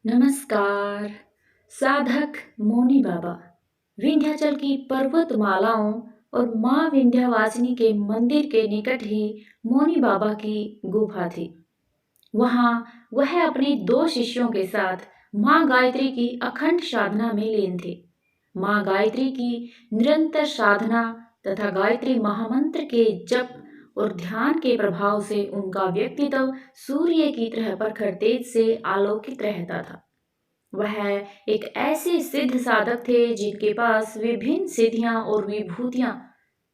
नमस्कार। साधक मौनी बाबा विंध्याचल की पर्वतमालाओं और माँ विंध्यवासिनी के मंदिर के निकट ही मौनी बाबा की गुफा थी। वहाँ वह अपने दो शिष्यों के साथ माँ गायत्री की अखंड साधना में लीन थे। माँ गायत्री की निरंतर साधना तथा गायत्री महामंत्र के जप और ध्यान के प्रभाव से उनका व्यक्तित्व सूर्य की तरह प्रखर तेज से आलोकित रहता था। वह एक ऐसे सिद्ध साधक थे जिनके पास विभिन्न सिद्धियां और विभूतियां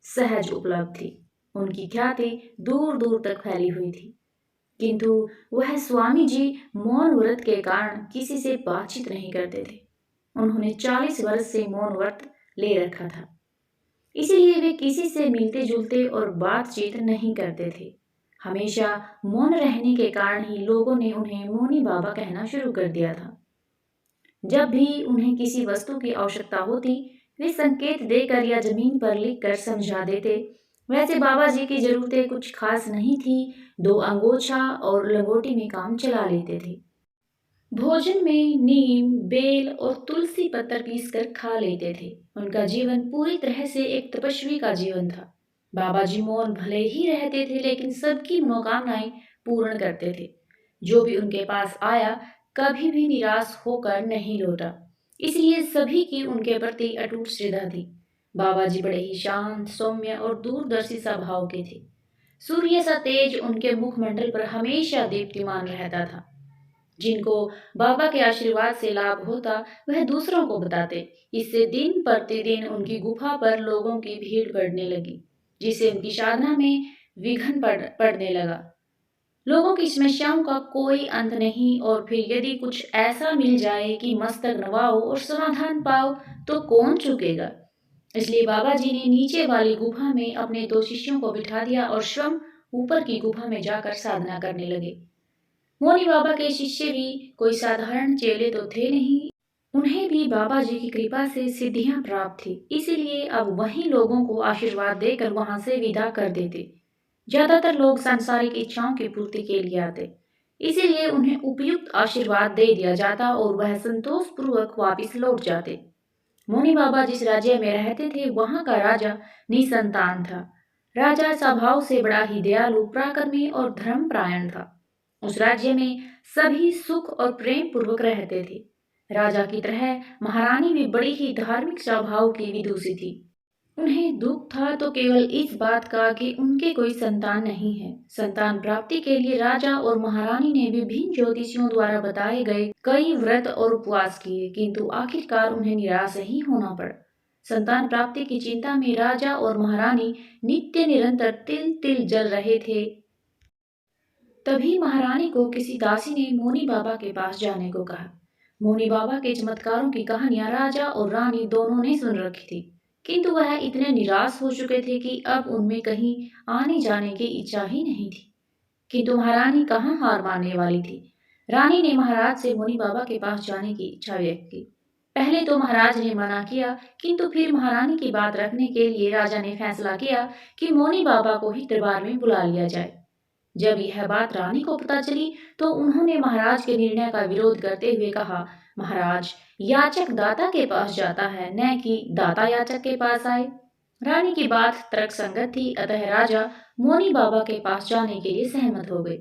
सहज उपलब्ध थी। उनकी ख्याति दूर दूर तक फैली हुई थी, किंतु वह स्वामी जी मौन व्रत के कारण किसी से बातचीत नहीं करते थे। उन्होंने 40 वर्ष से मौन व्रत ले रखा था, इसीलिए वे किसी से मिलते जुलते और बातचीत नहीं करते थे। हमेशा मौन रहने के कारण ही लोगों ने उन्हें मौनी बाबा कहना शुरू कर दिया था। जब भी उन्हें किसी वस्तु की आवश्यकता होती, वे संकेत देकर या जमीन पर लिखकर समझा देते। वैसे बाबा जी की जरूरतें कुछ खास नहीं थी। 2 अंगोछा और लंगोटी में काम चला लेते थे। भोजन में नीम, बेल और तुलसी पत्तर पीसकर खा लेते थे। उनका जीवन पूरी तरह से एक तपस्वी का जीवन था। बाबा जी मौन भले ही रहते थे, लेकिन सबकी मनोकामनाएं पूर्ण करते थे। जो भी उनके पास आया कभी भी निराश होकर नहीं लौटा, इसलिए सभी की उनके प्रति अटूट श्रद्धा थी। बाबा जी बड़े ही शांत, सौम्य और दूरदर्शी स्वभाव के थे। सूर्य सा तेज उनके मुखमंडल पर हमेशा दीप्तिमान रहता था। जिनको बाबा के आशीर्वाद से लाभ होता, वह दूसरों को बताते। इससे दिन प्रतिदिन उनकी गुफा पर लोगों की भीड़ बढ़ने लगी, जिससे उनकी साधना में विघ्न पड़ने लगा। लोगों की समस्याओं का कोई अंत नहीं, और फिर यदि कुछ ऐसा मिल जाए कि मस्तक नवाओ और समाधान पाओ, तो कौन चुकेगा। इसलिए बाबा जी ने नीचे वाली गुफा में अपने 2 शिष्यों को बिठा दिया और स्वयं ऊपर की गुफा में जाकर साधना करने लगे। मौनी बाबा के शिष्य भी कोई साधारण चेले तो थे नहीं। उन्हें भी बाबा जी की कृपा से सिद्धियां प्राप्त थी, इसीलिए अब वहीं लोगों को आशीर्वाद देकर वहां से विदा कर देते। ज्यादातर लोग सांसारिक इच्छाओं की पूर्ति के लिए आते, इसीलिए उन्हें उपयुक्त आशीर्वाद दे दिया जाता और वह संतोष पूर्वक वापिस लौट जाते। मौनी बाबा जिस राज्य में रहते थे, वहां का राजा निसंतान था। राजा स्वभाव से बड़ा ही दयालु, पराक्रमी और धर्मपरायण था। उस राज्य में सभी सुख और प्रेम पूर्वक रहते थे। राजा की तरह महारानी भी बड़ी ही धार्मिक स्वभाव की विदुषी थी। उन्हें दुख था तो केवल इस बात का कि उनके कोई संतान नहीं है। संतान प्राप्ति के लिए राजा और महारानी ने विभिन्न ज्योतिषियों द्वारा बताए गए कई व्रत और उपवास किए, किंतु आखिरकार उन्हें निराश ही होना पड़ा। संतान प्राप्ति की चिंता में राजा और महारानी नित्य निरंतर तिल तिल जल रहे थे। तभी महारानी को किसी दासी ने मौनी बाबा के पास जाने को कहा। मौनी बाबा के चमत्कारों की कहानियां राजा और रानी दोनों ने सुन रखी थी, किंतु वह इतने निराश हो चुके थे कि अब उनमें कहीं आने जाने की इच्छा ही नहीं थी। किंतु महारानी कहाँ हार मानने वाली थी। रानी ने महाराज से मौनी बाबा के पास जाने की इच्छा व्यक्त की। पहले तो महाराज ने मना किया, किंतु फिर महारानी की बात रखने के लिए राजा ने फैसला किया कि मौनी बाबा को ही दरबार में बुला लिया जाए। जब यह बात रानी को पता चली, तो उन्होंने महाराज के निर्णय का विरोध करते हुए कहा, महाराज, याचक दाता के पास जाता है, न कि दाता याचक के पास आए। रानी की बात तर्कसंगत थी, अतः राजा मौनी बाबा के पास जाने के लिए सहमत हो गए।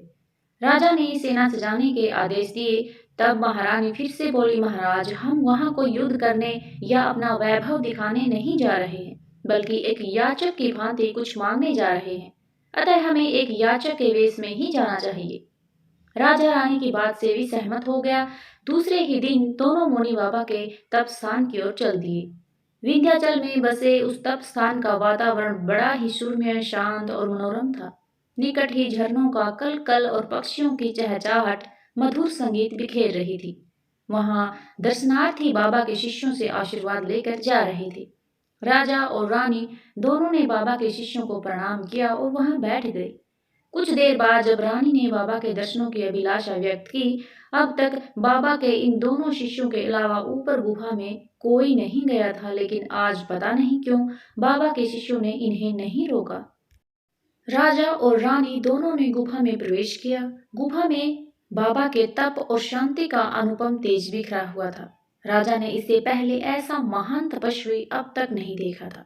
राजा ने सेना सजाने के आदेश दिए। तब महारानी फिर से बोली, महाराज, हम वहां कोई युद्ध करने या अपना वैभव दिखाने नहीं जा रहे हैं, बल्कि एक याचक की भांति कुछ मांगने जा रहे हैं। अतः हमें एक याचक के वेश में ही जाना चाहिए। राजा रानी की बात से भी सहमत हो गया। दूसरे ही दिन दोनों मौनी बाबा के तप स्थान की ओर चल दिए। विंध्याचल में बसे उस तप स्थान का वातावरण बड़ा ही सुरम्य, शांत और मनोरम था। निकट ही झरनों का कल कल और पक्षियों की चहचहाहट मधुर संगीत बिखेर रही थी। वहां दर्शनार्थी बाबा के शिष्यों से आशीर्वाद लेकर जा रहे थे। राजा और रानी दोनों ने बाबा के शिष्यों को प्रणाम किया और वहां बैठ गए। कुछ देर बाद जब रानी ने बाबा के दर्शनों की अभिलाषा व्यक्त की, अब तक बाबा के इन दोनों शिष्यों के अलावा ऊपर गुफा में कोई नहीं गया था, लेकिन आज पता नहीं क्यों बाबा के शिष्यों ने इन्हें नहीं रोका। राजा और रानी दोनों ने गुफा में प्रवेश किया। गुफा में बाबा के तप और शांति का अनुपम तेज बिखरा हुआ था। राजा ने इससे पहले ऐसा महान तपस्वी अब तक नहीं देखा था।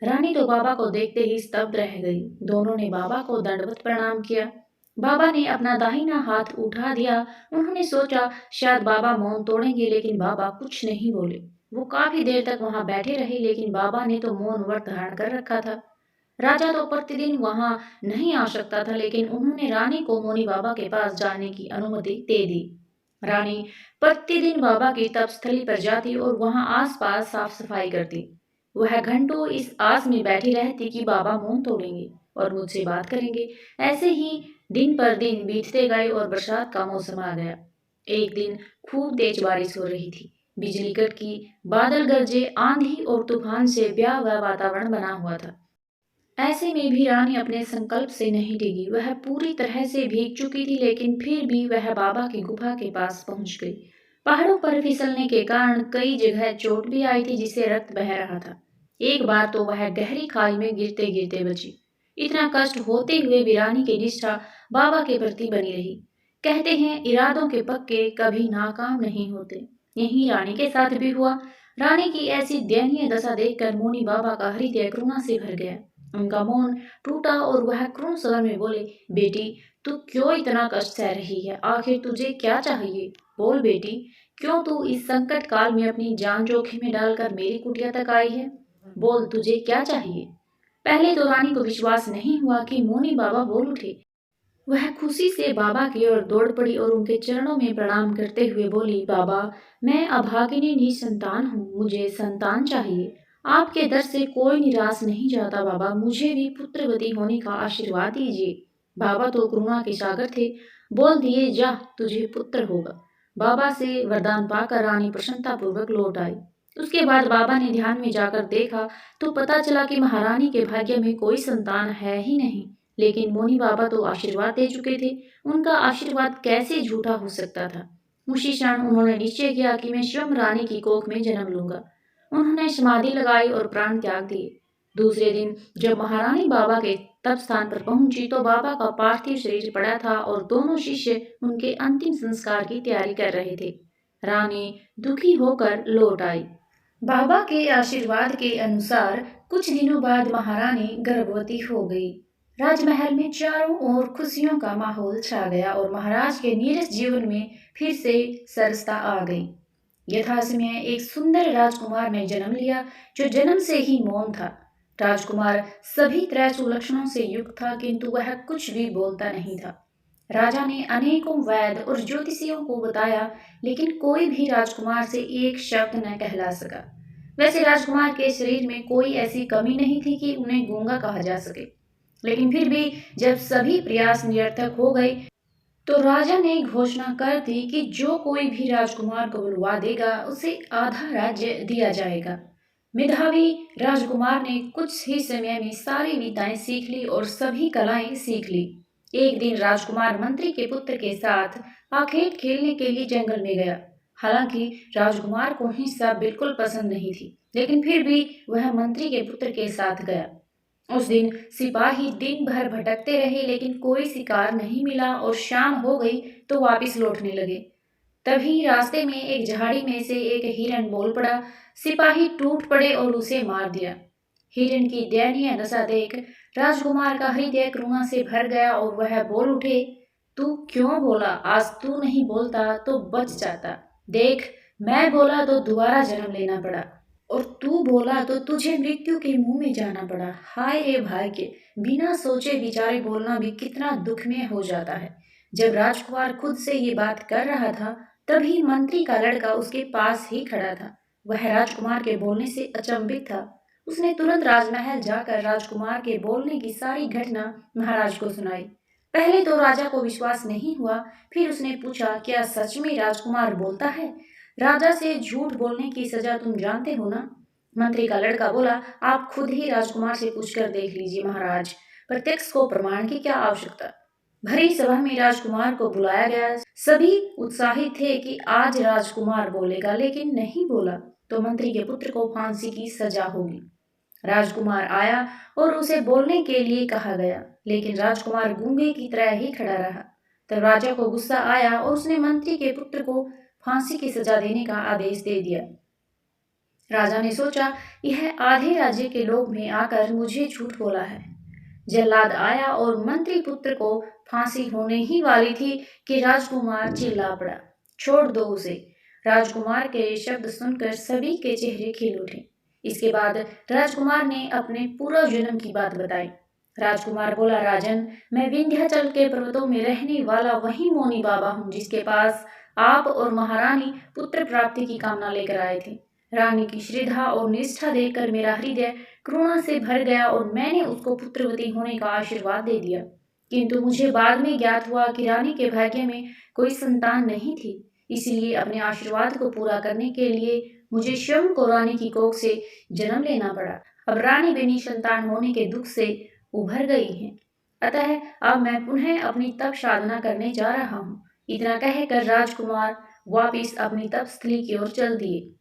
रानी तो बाबा को देखते ही स्तब्ध रह गई। दोनों ने बाबा को दंडवत प्रणाम किया। बाबा ने अपना दाहिना हाथ उठा दिया। उन्होंने सोचा शायद बाबा मौन तोड़ेंगे, लेकिन बाबा कुछ नहीं बोले। वो काफी देर तक वहां बैठे रहे, लेकिन बाबा ने तो मौन व्रत धारण कर रखा था। राजा तो प्रतिदिन वहां नहीं आ सकता था, लेकिन उन्होंने रानी को मोनी बाबा के पास जाने की अनुमति दे दी। रानी प्रतिदिन बाबा की तपस्थली पर जाती और वहां आसपास साफ सफाई करती। वह घंटों इस आस में बैठी रहती कि बाबा मौन तोड़ेंगे और मुझसे बात करेंगे। ऐसे ही दिन पर दिन बीतते गए और बरसात का मौसम आ गया। एक दिन खूब तेज बारिश हो रही थी। बिजली कड़की, बादल गरजे, आंधी और तूफान से ब्याह हुआ वातावरण बना हुआ था। ऐसे में भी रानी अपने संकल्प से नहीं डिगी। वह पूरी तरह से भीग चुकी थी, लेकिन फिर भी वह बाबा की गुफा के पास पहुंच गई। पहाड़ों पर फिसलने के कारण कई जगह चोट भी आई थी, जिससे रक्त बह रहा था। एक बार तो वह गहरी खाई में गिरते गिरते बची। इतना कष्ट होते हुए भी रानी की निष्ठा बाबा के प्रति बनी रही। कहते हैं इरादों के पक्के कभी नाकाम नहीं होते। यही रानी के साथ भी हुआ। रानी की ऐसी दयनीय दशा देखकर मोनी बाबा का हृदय करुणा से भर गया। उनका मौन टूटा और वह क्रुण स्वर में बोले, बेटी, तू क्यों इतना कष्ट सह रही है? आखिर तुझे क्या चाहिए? बोल बेटी, क्यों तू इस संकट काल में अपनी जान जोखिम में डालकर मेरी कुटिया तक आई है? बोल, तुझे क्या चाहिए? पहले तो रानी को विश्वास नहीं हुआ कि मोनी बाबा बोल उठे। वह खुशी से बाबा की ओर दौड़ पड़ी और उनके चरणों में प्रणाम करते हुए बोली, बाबा, मैं अभागिनी निसंतान हूँ, मुझे संतान चाहिए। आपके दर से कोई निराश नहीं जाता बाबा, मुझे भी पुत्रवती होने का आशीर्वाद दीजिए। बाबा तो करुणा के सागर थे। बोल दिए, जा, तुझे पुत्र होगा। बाबा से वरदान पाकर रानी प्रसन्नता पूर्वक लौट आई। उसके बाद बाबा ने ध्यान में जाकर देखा तो पता चला कि महारानी के भाग्य में कोई संतान है ही नहीं। लेकिन मोनी बाबा तो आशीर्वाद दे चुके थे। उनका आशीर्वाद कैसे झूठा हो सकता था? उसी क्षण उन्होंने निश्चय किया कि मैं स्वयं रानी की कोख में जन्म लूंगा। उन्होंने समाधि लगाई और प्राण त्याग दिए। दूसरे दिन जब महारानी बाबा के तप स्थान पर पहुंची तो बाबा का पार्थिव शरीर पड़ा था और दोनों शिष्य उनके अंतिम संस्कार की तैयारी कर रहे थे। रानी दुखी होकर लौट आई। बाबा के आशीर्वाद के अनुसार कुछ दिनों बाद महारानी गर्भवती हो गई। राजमहल में चारों ओर खुशियों का माहौल छा गया और महाराज के नीरस जीवन में फिर से सरसता आ गई। यथासमय एक सुंदर राजकुमार ने जन्म लिया, जो जन्म से ही मौन था। राजकुमार सभी तरह सुलक्षणों से युक्त था, किंतु वह कुछ भी बोलता नहीं था। राजा ने अनेकों वैद्य और ज्योतिषियों को बताया, लेकिन कोई भी राजकुमार से एक शब्द न कहला सका। वैसे राजकुमार के शरीर में कोई ऐसी कमी नहीं थी कि उन्हें गूंगा कहा जा सके। लेकिन फिर भी जब सभी प्रयास निरर्थक हो गए तो राजा ने घोषणा कर दी कि जो कोई भी राजकुमार को बुलवा देगा उसे आधा राज्य दिया जाएगा। मेधावी राजकुमार ने कुछ ही समय में सारी विद्याएं सीख ली और सभी कलाएं सीख ली। एक दिन राजकुमार मंत्री के पुत्र के साथ आखेट खेलने के लिए जंगल में गया। हालांकि राजकुमार को हिंसा बिल्कुल पसंद नहीं थी, लेकिन फिर भी वह मंत्री के पुत्र के साथ गया। उस दिन सिपाही दिन भर भटकते रहे, लेकिन कोई शिकार नहीं मिला और शाम हो गई तो वापस लौटने लगे। तभी रास्ते में एक झाड़ी में से एक हिरण बोल पड़ा। सिपाही टूट पड़े और उसे मार दिया। हिरण की दयनीय दशा देख राजकुमार का हृदय करुणा से भर गया और वह बोल उठे, तू क्यों बोला? आज तू नहीं बोलता तो बच जाता। देख, मैं बोला तो दोबारा जन्म लेना पड़ा, और तू बोला तो तुझे मृत्यु के मुंह में जाना पड़ा। हाय रे भाग्य! बिना सोचे विचारे बोलना भी कितना दुख में हो जाता है। जब राजकुमार खुद से ये बात कर रहा था, तभी मंत्री का लड़का उसके पास ही खड़ा था। वह राजकुमार के बोलने से अचंभित था। उसने तुरंत राजमहल जाकर राजकुमार के बोलने की सारी घटना महाराज को सुनाई। पहले तो राजा को विश्वास नहीं हुआ। फिर उसने पूछा, क्या सच में राजकुमार बोलता है? राजा से झूठ बोलने की सजा तुम जानते हो ना? मंत्री का लड़का बोला, आप खुद ही राजकुमार से पूछकर देख लीजिए महाराज, प्रत्यक्ष को प्रमाण की क्या आवश्यकता। भरी सभा में राजकुमार को बुलाया गया। सभी उत्साहित थे कि आज राजकुमार बोलेगा, लेकिन नहीं बोला तो मंत्री के पुत्र को फांसी की सजा होगी। राजकुमार आया और उसे बोलने के लिए कहा गया, लेकिन राजकुमार गूंगे की तरह ही खड़ा रहा। तब राजा को गुस्सा आया और उसने मंत्री के पुत्र को फांसी की सजा देने का आदेश दे दिया। राजा ने सोचा, यह आधे राज्य के लोग में आकर मुझे झूठ बोला है। जल्लाद आया और मंत्री पुत्र को फांसी होने ही वाली थी कि राजकुमार चिल्ला पड़ा, छोड़ दो उसे। राजकुमार के शब्द सुनकर सभी के चेहरे खिल उठे। इसके बाद राजकुमार ने अपने पूर्व जन्म की बात बताई। राजकुमार बोला, राजन, मैं विंध्याचल के पर्वतों में रहने वाला वही मौनी बाबा हूँ जिसके पास आप और महारानी पुत्र प्राप्ति की कामना लेकर आए थे। रानी की श्रद्धा और निष्ठा देखकर मेरा हृदय करुणा से भर गया और मैंने उसको पुत्रवती होने का आशीर्वाद दे दिया। किंतु मुझे बाद में ज्ञात हुआ कि रानी के भाग्य में कोई संतान नहीं थी। इसलिए अपने आशीर्वाद को पूरा करने के लिए मुझे स्वयं को रानी की कोख से जन्म लेना पड़ा। अब रानी बिनी संतान होने के दुख से उभर गई हैं। अतः अब मैं पुनः अपनी तप साधना करने जा रहा हूँ। इतना कहकर राजकुमार वापिस अपनी तपस्थली की ओर चल दिए।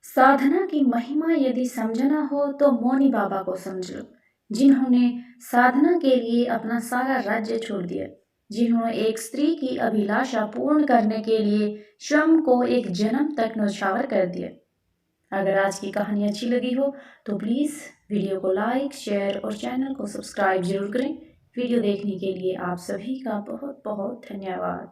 साधना की महिमा यदि समझना हो तो मौनी बाबा को समझ लो, जिन्होंने साधना के लिए अपना सारा राज्य छोड़ दिया, जिन्होंने एक स्त्री की अभिलाषा पूर्ण करने के लिए स्वयं को एक जन्म तक न्यौछावर कर दिया। अगर आज की कहानी अच्छी लगी हो तो प्लीज़ वीडियो को लाइक, शेयर और चैनल को सब्सक्राइब जरूर करें। वीडियो देखने के लिए आप सभी का बहुत बहुत धन्यवाद।